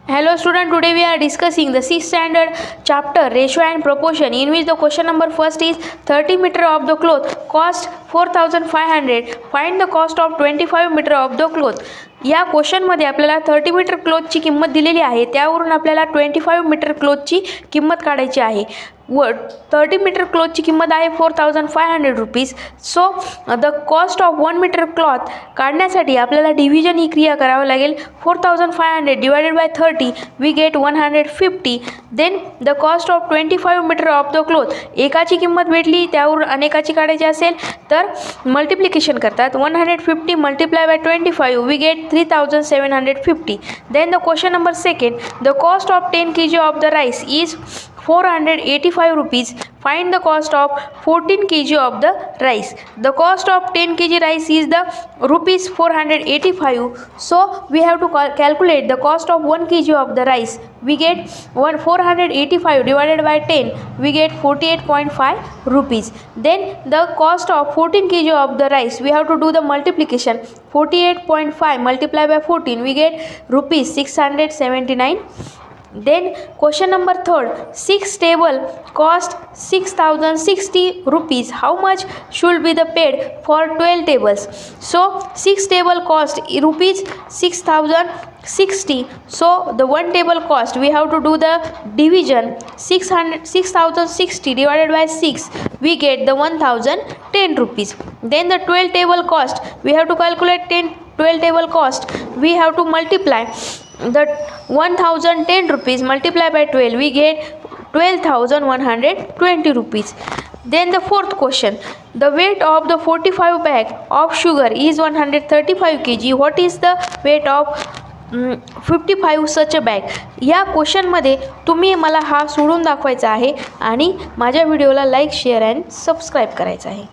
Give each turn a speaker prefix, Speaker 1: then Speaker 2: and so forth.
Speaker 1: Hello student, today we are discussing the 6th standard chapter ratio and proportion, in which the question number first is 30 meter of the cloth cost 4500. Find the cost of 25 meter of the cloth. या क्वेश्चनमध्ये आपल्याला 30 metre क्लोथची किंमत दिलेली आहे, त्यावरून आपल्याला 25 metre क्लोथची किंमत काढायची आहे. व 30 मीटर क्लोथची किंमत आहे 4500 rupees. So the cost of 1 metre cloth काढण्यासाठी आपल्याला डिव्हिजन ही क्रिया करावी लागेल. 4500 divided by 30 we get 150. Then the cost of 25 metre of the cloth, एकाची किंमत भेटली त्यावरून अनेकाची काढायची असेल तर मल्टिप्लिकेशन करतात. 150 multiply by 25 we get 3750. Then the question number second, the cost of 10 kg of the rice is 485 rupees. Find the cost of 14 kg of the rice. The cost of 10 kg rice is the rupees 485. So we have to calculate the cost of 1 kg of the rice. We get 485 divided by 10. We get 48.5 rupees. Then the cost of 14 kg of the rice, we have to do the multiplication. 48.5 multiplied by 14, we get rupees 679. Then question number third, 6 table cost 6060 rupees. How much should be the paid for 12 tables? So 6 table cost rupees 6060. So the one table cost, we have to do the division. 6060 divided by 6, we get the 1010 rupees. Then the 12 table cost, we have to calculate 12 table cost. We have to multiply the 1010 rupees multiplied by 12, we get 12,120 rupees. Then the fourth question, the weight of the 45 bag of sugar is 135 kg. What is the weight of 55 such a bag? या क्वेश्चनमध्ये तुम्ही मला हा सोडून दाखवायचा आहे आणि माझ्या व्हिडिओला लाईक, शेअर अँड सबस्क्राईब करायचं आहे.